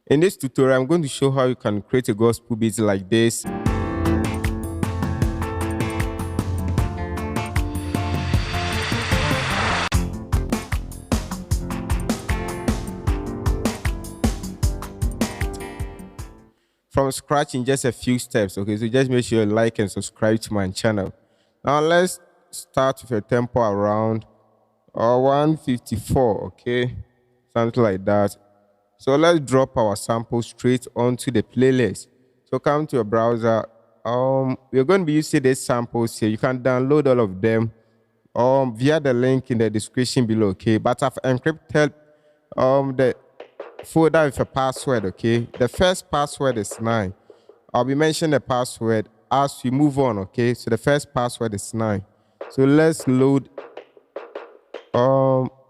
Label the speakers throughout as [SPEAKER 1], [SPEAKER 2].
[SPEAKER 1] In this tutorial, I'm going to show how you can create a gospel beat like this. From scratch in just a few steps, okay? So just make sure you like and subscribe to my channel. Now let's start with a tempo around 154, okay? Something like that. So let's drop our sample straight onto the playlist. So come to your browser. We're going to be using these samples here. You can download all of them via the link in the description below, okay? But I've encrypted the folder with a password, okay? The first password is 9. I'll be mentioning the password as we move on, okay? So the first password is 9. So let's load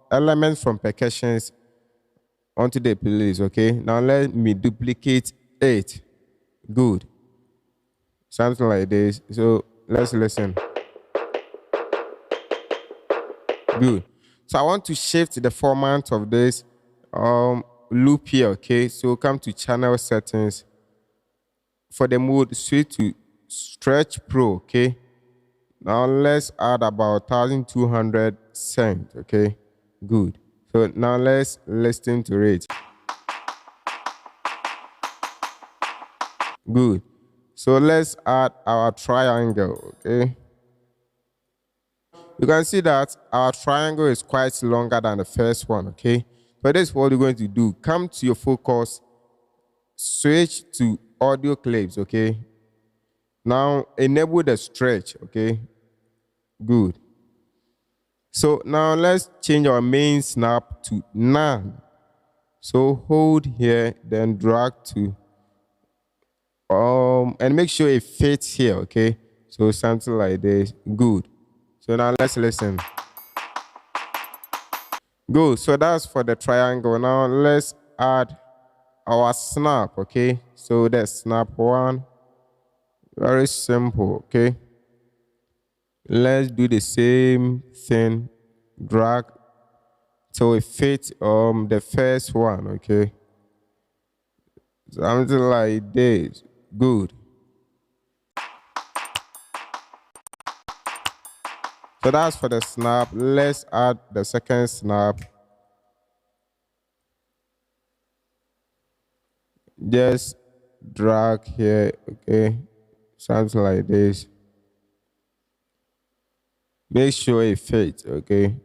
[SPEAKER 1] elements from Percussions onto the playlist, okay? Now let me duplicate 8. Good. Something like this. So let's listen. Good. So I want to shift the format of this loop here, okay? So come to channel settings. For the mode, switch to Stretch Pro, okay? Now let's add about 1200 cents, okay? Good. So now let's listen to it. Good. So let's add our triangle, okay? You can see that our triangle is quite longer than the first one, okay? So this is what we're going to do. Come to your focus, switch to audio clips, okay? Now enable the stretch, okay? Good. So now let's change our main snap to none. So hold here, then drag to and make sure it fits here, okay? So something like this. Good. So now let's listen. Good. So that's for the triangle. Now let's add our snap, okay? So that's snap 1. Very simple, okay? Let's do the same thing. Drag so it fits the first one, okay? Something like this. Good. So that's for the snap. Let's add the second snap. Just drag here, okay? Something like this. Make sure it fits, okay?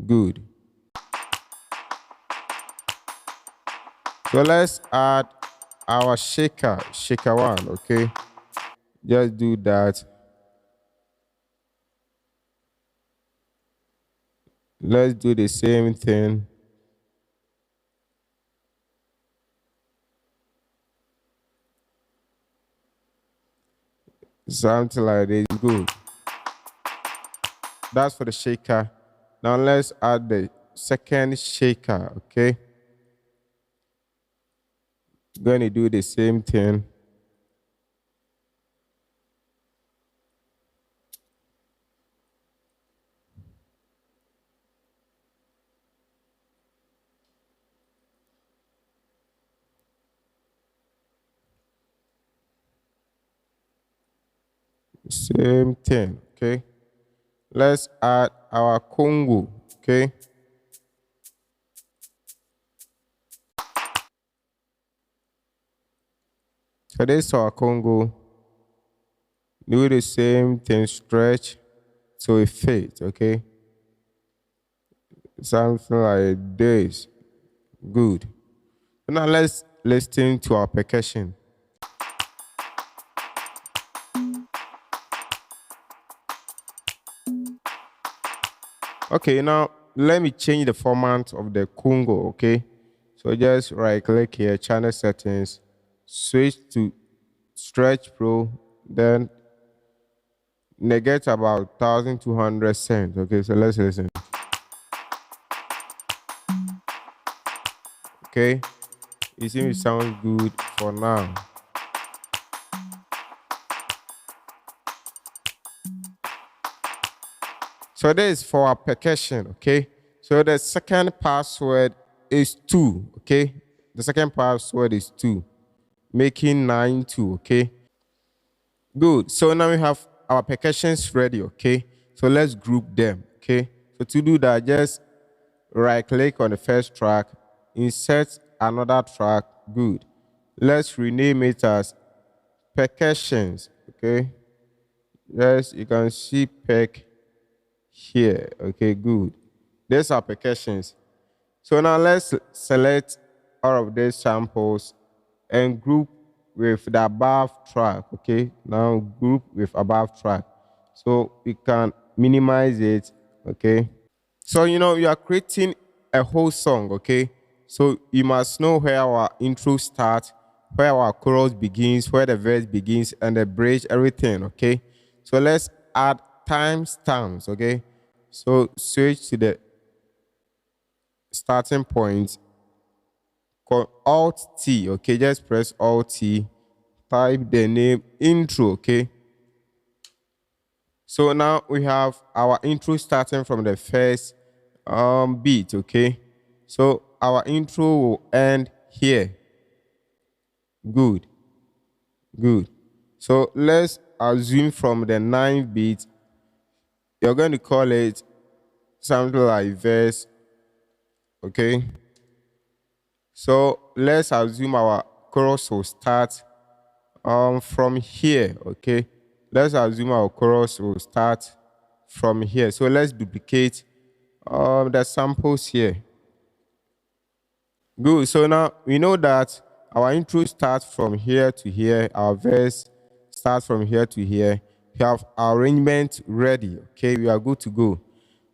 [SPEAKER 1] Good. So let's add our shaker 1, okay? Just do that. Let's do the same thing. Something like this. Good. That's for the shaker. Now let's add the second shaker, okay? Going to do the same thing. Same thing, okay? Let's add our Congo, okay? So this is our Congo. Do the same thing, stretch so it fits, okay? Something like this. Good. Now let's listen to our percussion. Okay, now let me change the format of the Congo, okay? So just right click here, channel settings, switch to Stretch Pro, then negate about 1200 cents, okay? So let's listen. Okay, it seems it sounds good for now. So this is for our percussion, okay? So the second password is 2, okay? The second password is 2, making 9-2, okay? Good. So now we have our percussions ready, okay? So let's group them, okay? So to do that, just right click on the first track, insert another track. Good. Let's rename it as percussions, okay? Yes, you can see perc here, okay? Good. These are percussions. So now let's select all of these samples and group with the above track, okay? Now group with above track. So we can minimize it, okay? So, you are creating a whole song, okay? So you must know where our intro starts, where our chorus begins, where the verse begins, and the bridge, everything, okay? So let's add timestamps, okay? So switch to the starting point, Alt T, okay? Just press Alt T, type the name intro, okay? So now we have our intro starting from the first beat, okay? So our intro will end here. Good. So let's assume from the 9th beat, you're going to call it something like verse, okay? So let's assume our chorus will start from here, okay? Let's assume our chorus will start from here. So let's duplicate the samples here. Good. So now we know that our intro starts from here to here. Our verse starts from here to here. We have our arrangement ready. Okay, we are good to go.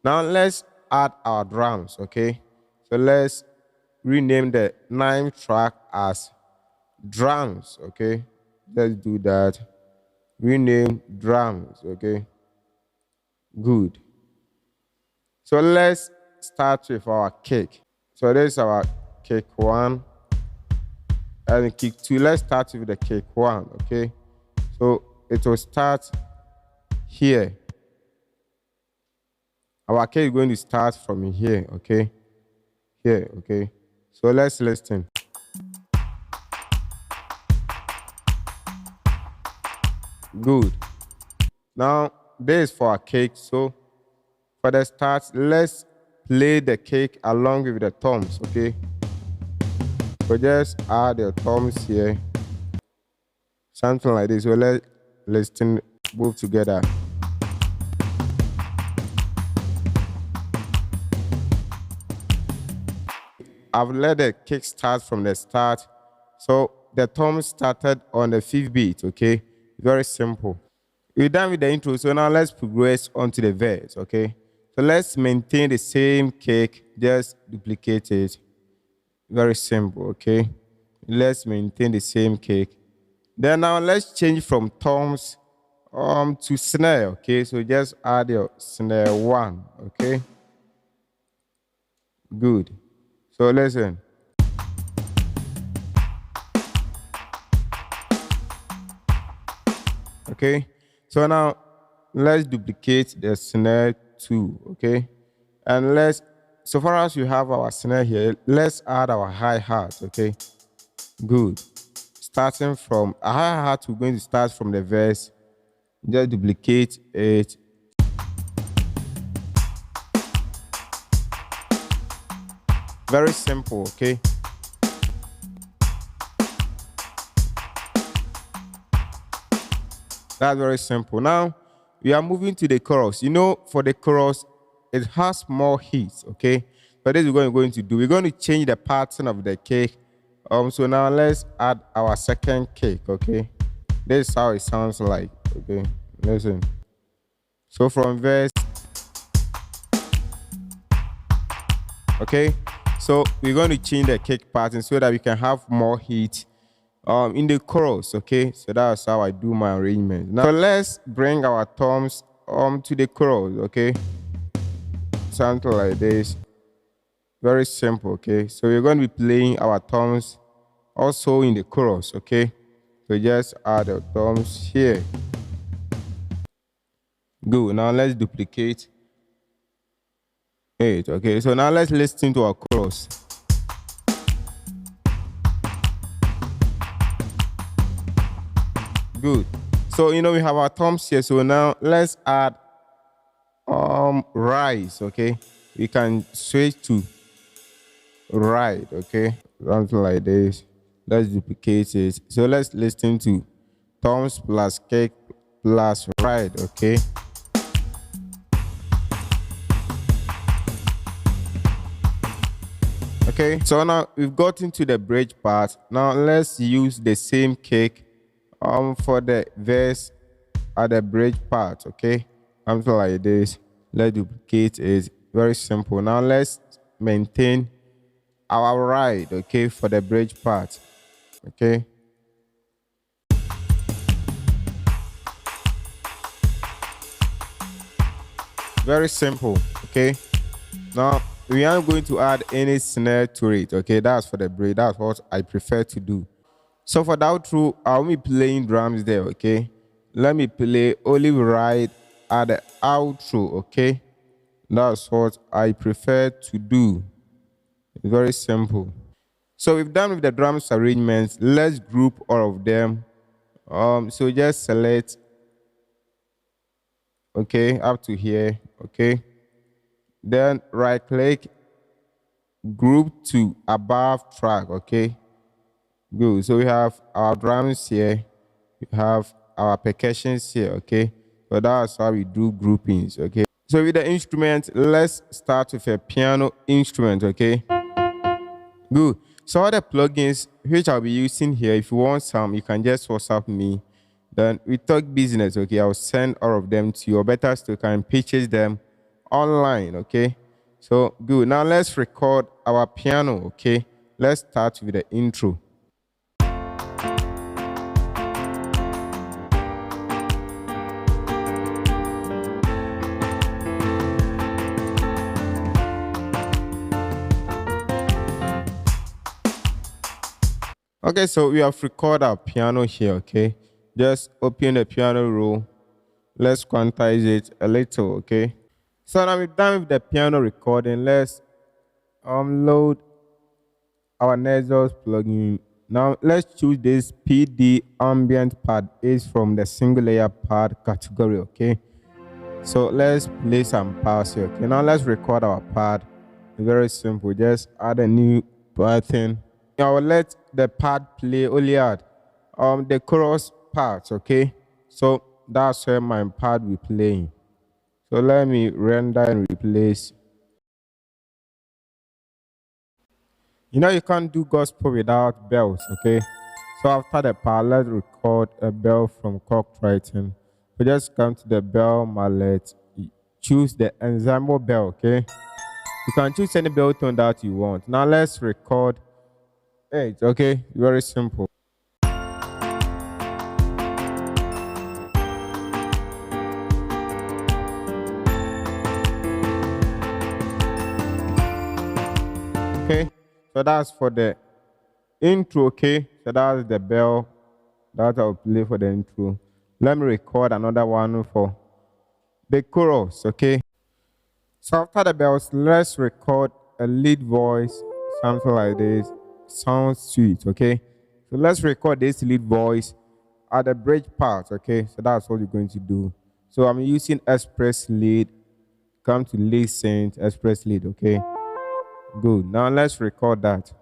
[SPEAKER 1] Now let's add our drums. Okay, so let's rename the 9th track as drums. Okay, let's do that. Rename drums. Okay, good. So let's start with our kick. So this is our kick 1 and kick 2. Let's start with the kick 1, okay? So it will start here. Our kick is going to start from here, okay? Here, okay? So let's listen. Good. Now, this is for our kick. So for the start, let's play the kick along with the toms, okay? So just add the toms here. Something like this. So let's listen both together. I've let the kick start from the start. So the toms started on the 5th beat, okay? Very simple. We're done with the intro, so now let's progress onto the verse, okay? So let's maintain the same kick, just duplicate it. Very simple, okay? Let's maintain the same kick. Then now let's change from toms to snare, okay? So just add your snare 1, okay? Good. So listen. Okay, so now let's duplicate the snare 2, okay? And so far as you have our snare here, let's add our hi-hat, okay? Good. Starting from a hi-hat, we're going to start from the verse. Just duplicate it. Very simple, okay? That's very simple. Now, we are moving to the chorus. For the chorus, it has more hits, okay? But this is what we're going to do. We're going to change the pattern of the kick. So now let's add our second kick, okay? This is how it sounds like, okay? Listen. So from verse, okay? So we're going to change the kick pattern so that we can have more hits in the chorus, okay? So that's how I do my arrangement. Now let's bring our toms to the chorus, okay? Something like this. Very simple, okay? So we're going to be playing our toms also in the chorus, okay? So just add the toms here. Good. Now let's duplicate it, okay? So now let's listen to our chorus. Good. So we have our thumbs here. So now let's add rise. Okay, we can switch to right. Okay, something like this. Let's duplicate it. So let's listen to thumbs plus kick plus right. Okay. Okay, so now we've got into the bridge part. Now let's use the same kick for the verse at the bridge part. Okay, something like this. Let's duplicate it. Very simple. Now let's maintain our ride. Okay, for the bridge part. Okay. Very simple. Okay. Now we aren't going to add any snare to it. Okay, that's for the bridge. That's what I prefer to do. So for the outro, I'll be playing drums there. Okay, let me play only right at the outro. Okay, that's what I prefer to do. It's very simple. So we've done with the drums arrangements. Let's group all of them. So just select, okay, up to here. Okay, then right click, group to above track. Okay, good. So we have our drums here, we have our percussions here. Okay, so that's how we do groupings. Okay, so with the instrument, let's start with a piano instrument. Okay, good. So all the plugins which I'll be using here, if you want some, you can just WhatsApp me. Then we talk business. Okay, I'll send all of them to you, or better still, you can purchase them online. Okay, so good. Now let's record our piano. Okay, let's start with the intro. Okay, so we have recorded our piano here. Okay, just open the piano roll. Let's quantize it a little. Okay, so now we're done with the piano recording. Let's load our Nasals plugin. Now let's choose this PD ambient pad is from the single layer pad category. Okay, so let's play some pads here. Okay, now let's record our pad. Very simple. Just add a new button. I will let the pad play only at the chorus parts. Okay, so that's where my pad will be playing. So let me render and replace. You can't do gospel without bells. Okay, so after the pad, let's record a bell from Cocktriton. So just come to the bell mallet, choose the ensemble bell. Okay, you can choose any bell tone that you want. Now let's record it. Okay, very simple. Okay, so that's for the intro. Okay, so that's the bell that I'll play for the intro. Let me record another one for the chorus. Okay, so after the bells, let's record a lead voice, something like this. Sounds sweet. Okay, so let's record this lead voice at the bridge part. Okay, so that's what you're going to do. So I'm using express lead. Come to lead synth, express lead. Okay, good. Now let's record that.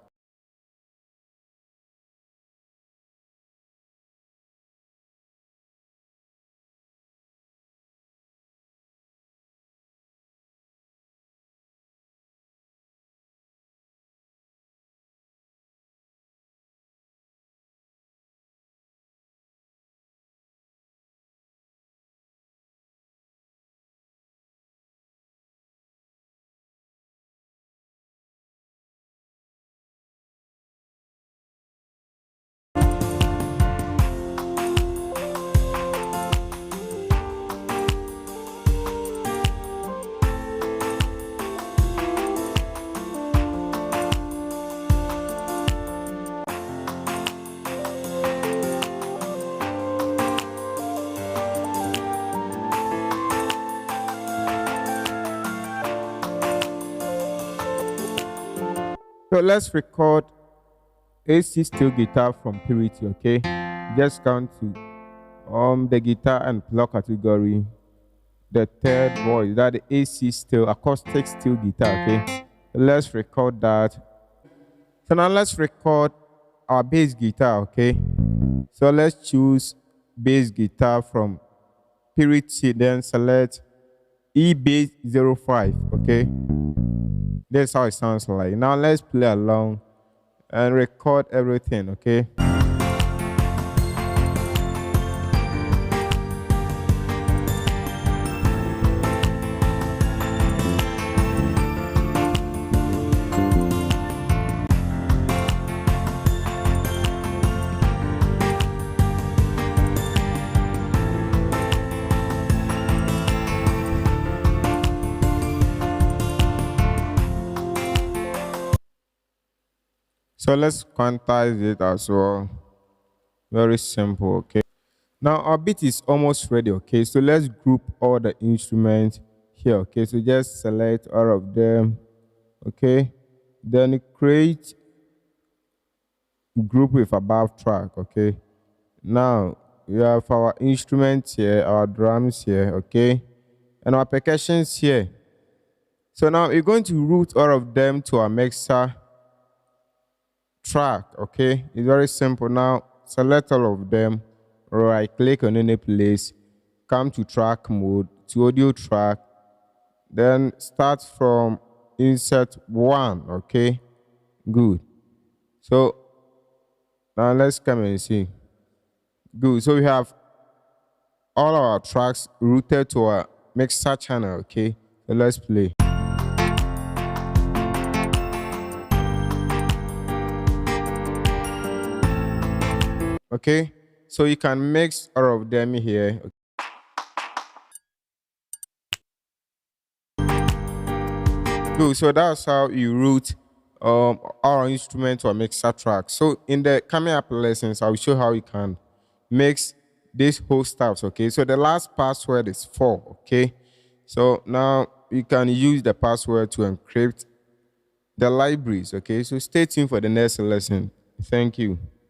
[SPEAKER 1] So let's record AC steel guitar from Purity. Okay, just count to the guitar and plug category. The third voice, that the AC steel, acoustic steel guitar. Okay, let's record that. So now let's record our bass guitar. Okay, so let's choose bass guitar from period C, then select E bass 05. Okay, that's how it sounds like. Now let's play along and record everything. Okay. So let's quantize it as well. Very simple, okay? Now our beat is almost ready, okay? So let's group all the instruments here, okay? So just select all of them, okay? Then create group with above track, okay? Now we have our instruments here, our drums here, okay? And our percussions here. So now we're going to route all of them to our mixer track. Okay, it's very simple. Now select all of them, right click on any place, come to track mode, to audio track, then start from insert 1. Okay, good. So now let's come and see. Good. So we have all our tracks routed to our mixer channel. Okay, so let's play. Okay, so you can mix all of them here. Good. So that's how you route our instrument to a mixer track. So in the coming up lessons, I'll show how you can mix these whole stuffs. Okay, so the last password is 4. Okay, so now you can use the password to encrypt the libraries. Okay, so stay tuned for the next lesson. Thank you.